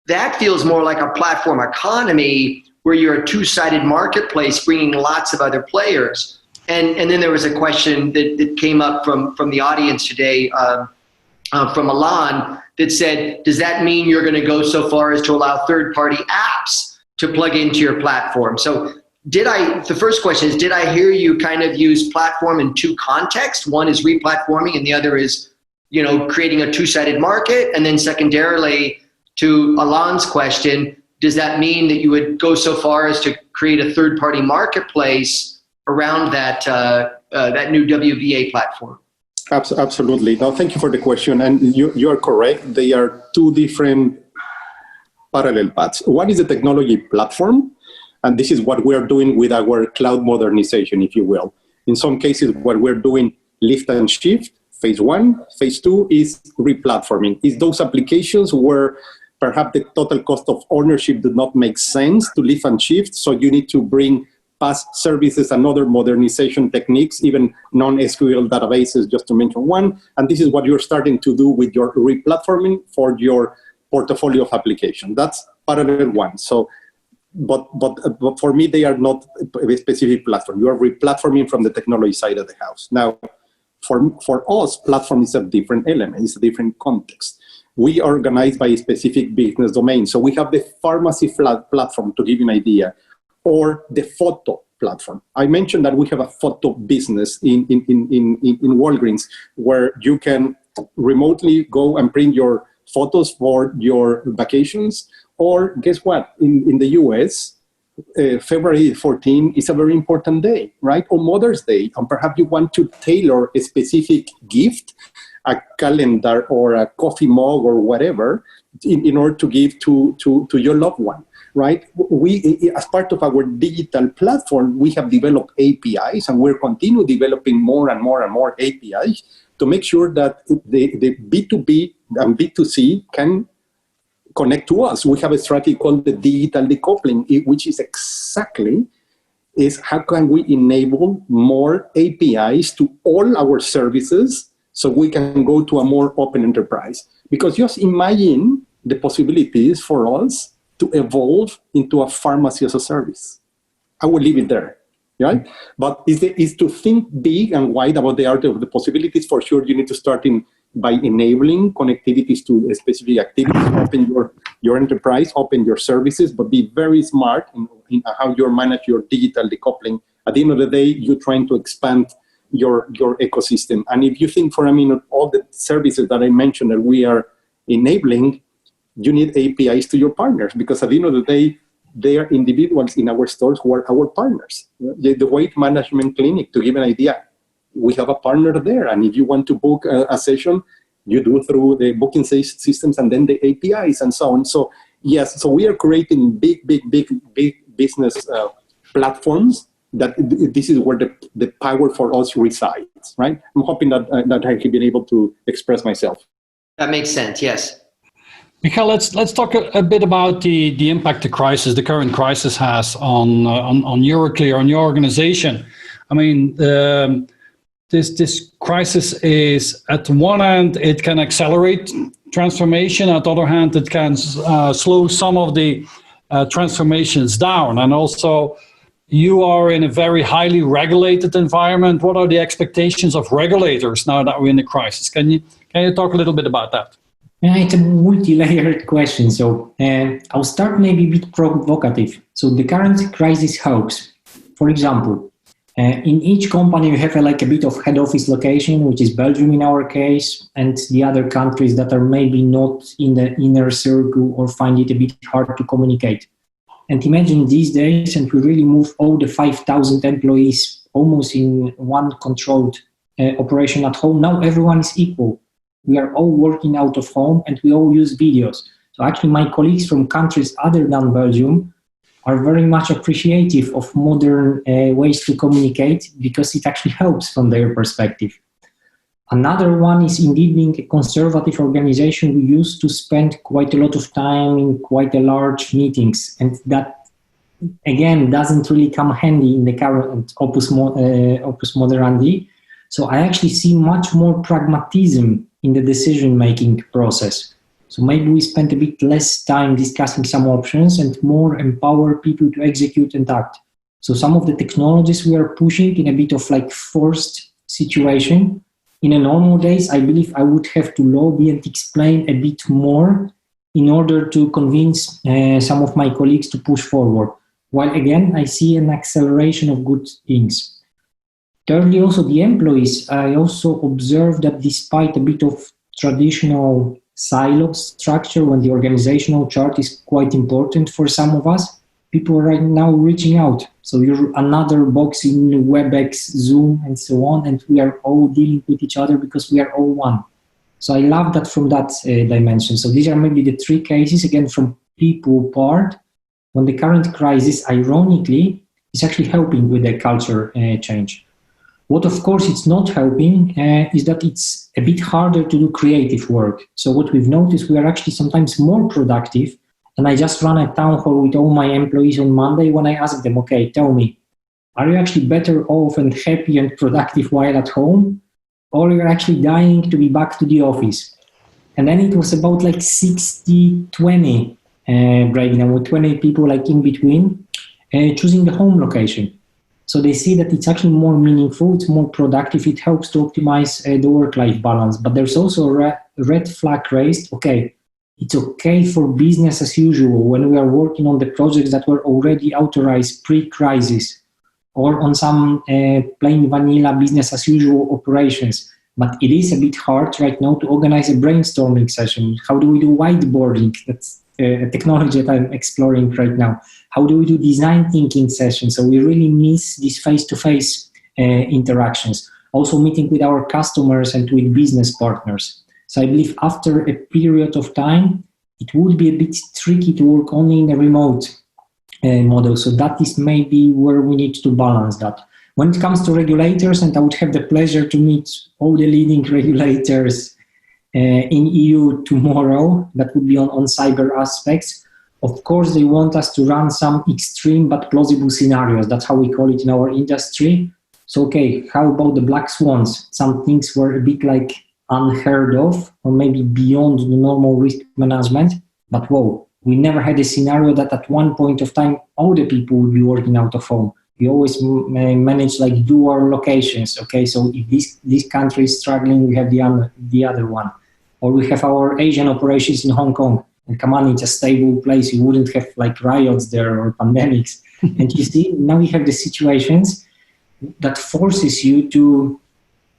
that feels more like a platform economy where you're a two-sided marketplace bringing lots of other players. And then there was a question that came up from the audience today from Alon, that said, does that mean you're going to go so far as to allow third-party apps to plug into your platform? So the first question is, did I hear you kind of use platform in two contexts? One is re-platforming and the other is, you know, creating a two-sided market. And then secondarily, to Alon's question, does that mean that you would go so far as to create a third-party marketplace around that new WWII platform? Absolutely. No, thank you for the question. And you are correct. They are two different parallel paths. One is the technology platform, and this is what we're doing with our cloud modernization, if you will. In some cases, what we're doing, lift and shift, phase one. Phase two is re-platforming. Is those applications where perhaps the total cost of ownership did not make sense to lift and shift, so you need to bring past services and other modernization techniques, even non-SQL databases, just to mention one. And this is what you're starting to do with your replatforming for your portfolio of applications. That's parallel one. So, but for me, they are not a specific platform. You are replatforming from the technology side of the house. Now, for us, platform is a different element. It's a different context. We are organized by a specific business domain. So we have the pharmacy platform, to give you an idea, or the photo platform. I mentioned that we have a photo business in Walgreens, where you can remotely go and print your photos for your vacations. Or guess what? In the US, February 14 is a very important day, right? Or Mother's Day. And perhaps you want to tailor a specific gift, a calendar or a coffee mug or whatever, in order to give to your loved one. Right? We, as part of our digital platform, we have developed APIs, and we're continue developing more and more and more APIs to make sure that the B2B and B2C can connect to us. We have a strategy called the digital decoupling, which is exactly how can we enable more APIs to all our services so we can go to a more open enterprise. Because just imagine the possibilities for us to evolve into a pharmacy as a service. I will leave it there, right? But is to think big and wide about the art of the possibilities. For sure, you need to start by enabling connectivities to specific activities, open your enterprise, open your services, but be very smart in how you manage your digital decoupling. At the end of the day, you're trying to expand your ecosystem. And if you think for a minute, all the services that I mentioned that we are enabling, you need APIs to your partners, because at the end of the day, they are individuals in our stores who are our partners. The weight management clinic, to give an idea, we have a partner there. And if you want to book a session, you do through the booking systems and then the APIs and so on. So yes, so we are creating big business platforms that this is where the power for us resides, right? I'm hoping that I have been able to express myself. That makes sense, yes. Michał, let's talk a bit about the impact the current crisis has on Euroclear, on your organization. I mean, this crisis is, at one hand, it can accelerate transformation. At the other hand, it can slow some of the transformations down. And also, you are in a very highly regulated environment. What are the expectations of regulators now that we're in the crisis? Can you talk a little bit about that? Yeah, it's a multi-layered question. So I'll start maybe a bit provocative. So the current crisis helps. For example, in each company, you have a bit of head office location, which is Belgium in our case, and the other countries that are maybe not in the inner circle or find it a bit hard to communicate. And imagine these days, and we really move all the 5,000 employees almost in one controlled operation at home. Now everyone is equal. We are all working out of home and we all use videos. So actually my colleagues from countries other than Belgium are very much appreciative of modern ways to communicate, because it actually helps from their perspective. Another one is indeed being a conservative organization. We used to spend quite a lot of time in quite a large meetings, and that again doesn't really come handy in the current opus moderandi. So I actually see much more pragmatism in the decision-making process. So maybe we spend a bit less time discussing some options and more empower people to execute and act. So some of the technologies we are pushing in a bit of forced situation. In a normal days, I believe I would have to lobby and explain a bit more in order to convince some of my colleagues to push forward. While again, I see an acceleration of good things. Thirdly, also the employees, I also observe that despite a bit of traditional silo structure, when the organizational chart is quite important for some of us, people are right now reaching out. So you're another box in WebEx, Zoom, and so on, and we are all dealing with each other because we are all one. So I love that from that dimension. So these are maybe the three cases, again, from people part, when the current crisis, ironically, is actually helping with the culture change. What, of course, it's not helping is that it's a bit harder to do creative work. So what we've noticed, we are actually sometimes more productive. And I just ran a town hall with all my employees on Monday when I asked them, okay, tell me, are you actually better off and happy and productive while at home? Or you're actually dying to be back to the office? And then it was about like 60-20 breakdown, with 20 people like in between choosing the home location. So they see that it's actually more meaningful, it's more productive, it helps to optimize the work-life balance. But there's also a red flag raised, okay, it's okay for business as usual when we are working on the projects that were already authorized pre-crisis or on some plain vanilla business as usual operations. But it is a bit hard right now to organize a brainstorming session. How do we do whiteboarding? That's a technology that I'm exploring right now. How do we do design thinking sessions? So we really miss these face-to-face interactions. Also meeting with our customers and with business partners. So I believe after a period of time, it would be a bit tricky to work only in a remote model. So that is maybe where we need to balance that. When it comes to regulators, and I would have the pleasure to meet all the leading regulators in EU tomorrow, that would be on cyber aspects. Of course, they want us to run some extreme but plausible scenarios. That's how we call it in our industry. So, okay, how about the black swans? Some things were a bit like unheard of, or maybe beyond the normal risk management. But whoa, we never had a scenario that at one point of time, all the people would be working out of home. We always manage like dual locations. Okay, so if this country is struggling, we have the other one. Or we have our Asian operations in Hong Kong. And come on, it's a stable place. You wouldn't have like riots there or pandemics. And you see, now we have the situations that forces you to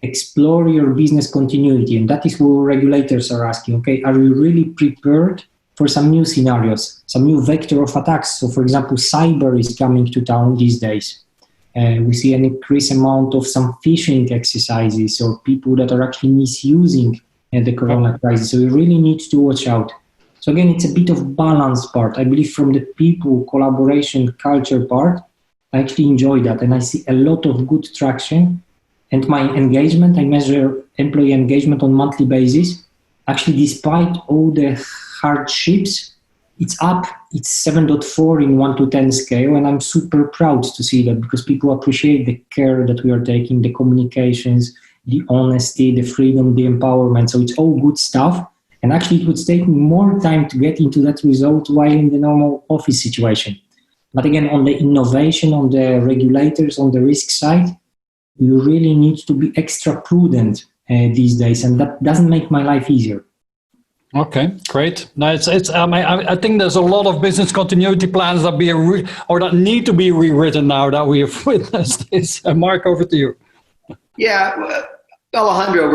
explore your business continuity. And that is what regulators are asking. Okay, are you really prepared for some new scenarios, some new vector of attacks? So for example, cyber is coming to town these days. We see an increased amount of some phishing exercises or people that are actually misusing the corona crisis. So we really need to watch out. So again, it's a bit of balance part. I believe from the people, collaboration, culture part, I actually enjoy that. And I see a lot of good traction. And my engagement, I measure employee engagement on a monthly basis. Actually, despite all the hardships, it's up. It's 7.4 in 1 to 10 scale. And I'm super proud to see that because people appreciate the care that we are taking, the communications, the honesty, the freedom, the empowerment. So it's all good stuff. And actually, it would take me more time to get into that result while in the normal office situation. But again, on the innovation, on the regulators, on the risk side, you really need to be extra prudent these days. And that doesn't make my life easier. Okay, great. No, I think there's a lot of business continuity plans that that need to be rewritten now that we have witnessed this. Mark, over to you. Yeah, Alejandro,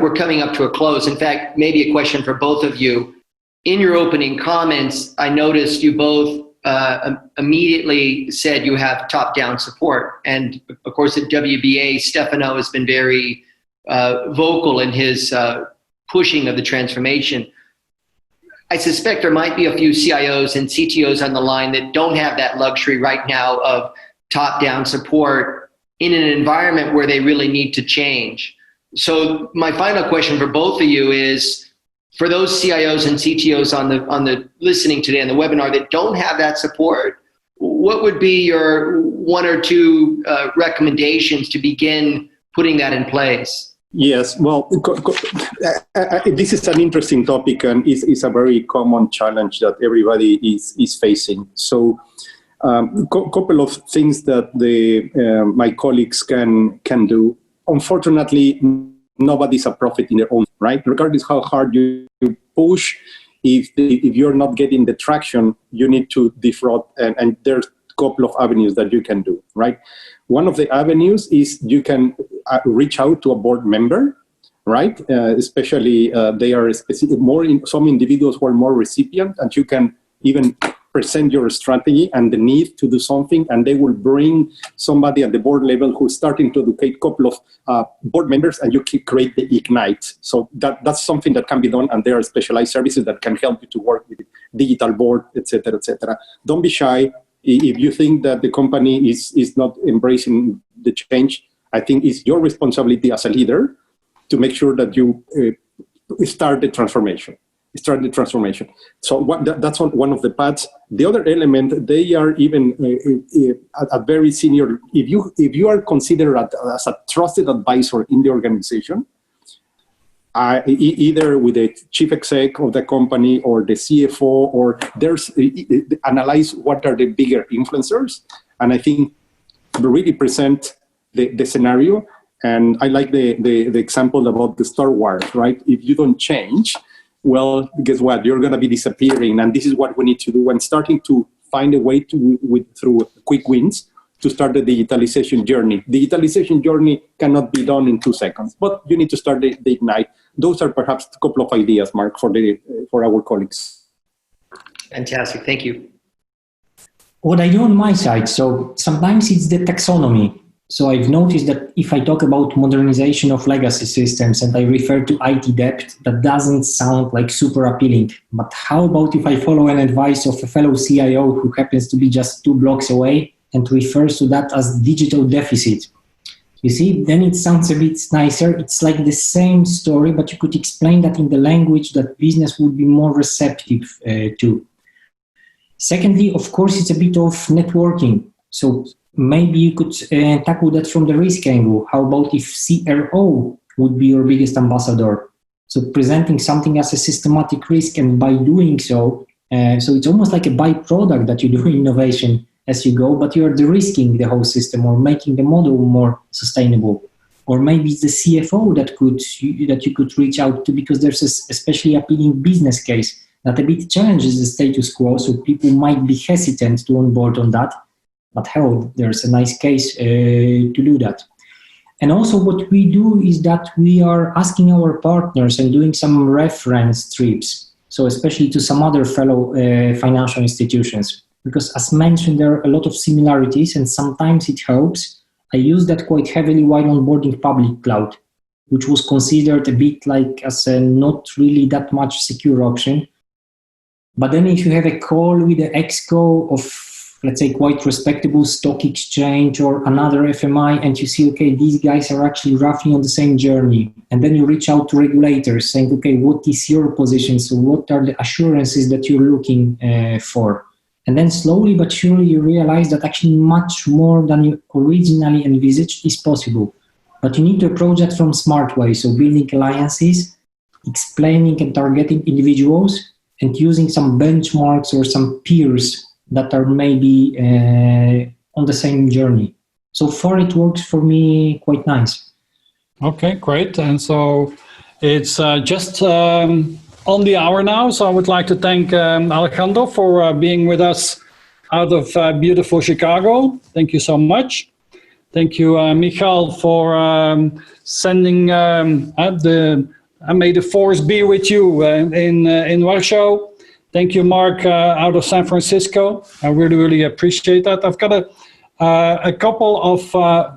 we're coming up to a close. In fact, maybe a question for both of you. In your opening comments, I noticed you both immediately said you have top-down support. And of course, at WWII, Stefano has been very vocal in his pushing of the transformation. I suspect there might be a few CIOs and CTOs on the line that don't have that luxury right now of top-down support in an environment where they really need to change. So my final question for both of you is, for those CIOs and CTOs on the listening today on the webinar that don't have that support, what would be your one or two recommendations to begin putting that in place? Yes, well, this is an interesting topic and is a very common challenge that everybody is facing. So couple of things that my colleagues can do. Unfortunately, nobody's a prophet in their own right. Regardless how hard you push, if you're not getting the traction, you need to defraud, and there's a couple of avenues that you can do, right? One of the avenues is you can reach out to a board member, right? Especially they are some individuals who are more recipient, and you can even present your strategy and the need to do something, and they will bring somebody at the board level who's starting to educate a couple of board members, and you create the Ignite. So that's something that can be done, and there are specialized services that can help you to work with digital board, et cetera, et cetera. Don't be shy. If you think that the company is not embracing the change, I think it's your responsibility as a leader to make sure that you start the transformation. So that's one of the paths. The other element, they are even a very senior. If you are considered as a trusted advisor in the organization, either with the chief exec of the company or the CFO, or analyze what are the bigger influencers, and I think really present the scenario. And I like the example about the Star Wars, right? If you don't change, well, guess what? You're going to be disappearing, and this is what we need to do. And starting to find a way through quick wins to start the digitalization journey. Digitalization journey cannot be done in 2 seconds, but you need to start the ignite. Those are perhaps a couple of ideas, Mark, for our colleagues. Fantastic, thank you. What I do on my side, so sometimes it's the taxonomy. So I've noticed that if I talk about modernization of legacy systems and I refer to IT debt, that doesn't sound like super appealing. But how about if I follow an advice of a fellow CIO who happens to be just 2 blocks away and refers to that as digital deficit? You see, then it sounds a bit nicer. It's like the same story, but you could explain that in the language that business would be more receptive to. Secondly, of course, it's a bit of networking. So maybe you could tackle that from the risk angle. How about if CRO would be your biggest ambassador? So presenting something as a systematic risk, and by doing so it's almost like a byproduct that you do innovation as you go, but you're de-risking the whole system or making the model more sustainable. Or maybe it's the CFO that you could reach out to, because there's a especially appealing business case that a bit challenges the status quo, so people might be hesitant to onboard on that. But hell, there's a nice case to do that. And also what we do is that we are asking our partners and doing some reference trips, so especially to some other fellow financial institutions. Because as mentioned, there are a lot of similarities, and sometimes it helps. I use that quite heavily while onboarding public cloud, which was considered a bit like as a not really that much secure option. But then if you have a call with the exco of, let's say, quite respectable stock exchange or another FMI, and you see, okay, these guys are actually roughly on the same journey. And then you reach out to regulators saying, okay, what is your position? So what are the assurances that you're looking for? And then slowly but surely you realize that actually much more than you originally envisaged is possible. But you need to approach that from smart way. So building alliances, explaining and targeting individuals, and using some benchmarks or some peers that are maybe on the same journey. So far it works for me quite nice. Okay, great. And so it's just on the hour now. So I would like to thank Alejandro for being with us out of beautiful Chicago. Thank you so much. Thank you, Michał, for sending may the force be with you in Warsaw. Thank you, Mark, out of San Francisco. I really, really appreciate that. I've got a couple of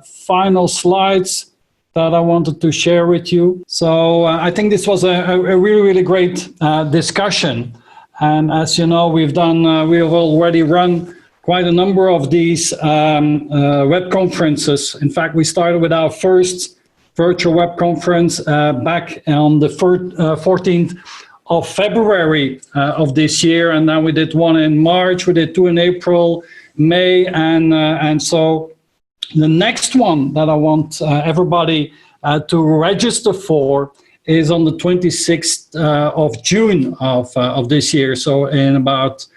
final slides that I wanted to share with you. So I think this was a really, really great discussion. And as you know, we've already run quite a number of these web conferences. In fact, we started with our first virtual web conference back on the 14th of February of this year, and then we did one in March, we did 2 in April, May, and so the next one that I want everybody to register for is on the 26th of June of this year, so in about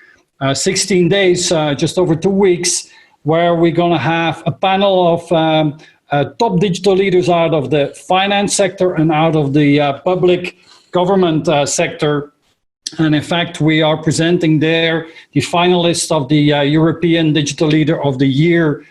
16 days, just over 2 weeks, where we're going to have a panel of top digital leaders out of the finance sector and out of the public government sector. And in fact, we are presenting there the finalists of the European Digital Leader of the Year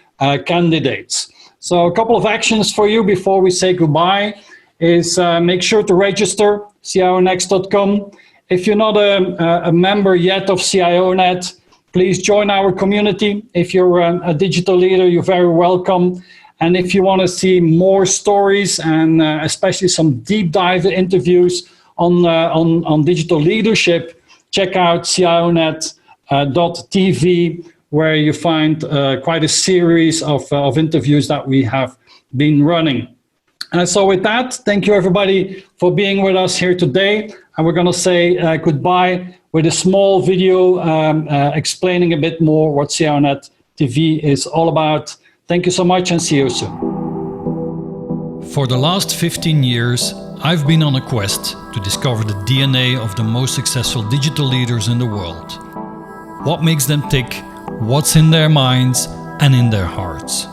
candidates. So a couple of actions for you before we say goodbye is make sure to register, CIONext.com. If you're not a member yet of CIONET, please join our community. If you're a digital leader, you're very welcome. And if you want to see more stories and especially some deep dive interviews on digital leadership, check out CIONET.tv, where you find quite a series of interviews that we have been running. So with that, thank you everybody for being with us here today. And we're going to say goodbye with a small video explaining a bit more what CIONET TV is all about. Thank you so much and see you soon. For the last 15 years, I've been on a quest to discover the DNA of the most successful digital leaders in the world. What makes them tick, what's in their minds and in their hearts.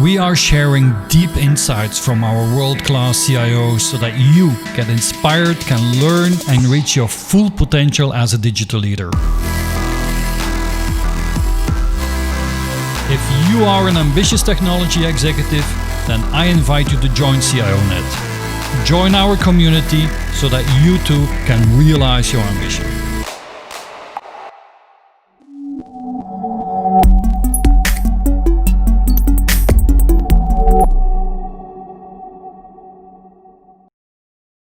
We are sharing deep insights from our world-class CIOs so that you get inspired, can learn and reach your full potential as a digital leader. If you are an ambitious technology executive, then I invite you to join CIONET. Join our community so that you too can realize your ambition.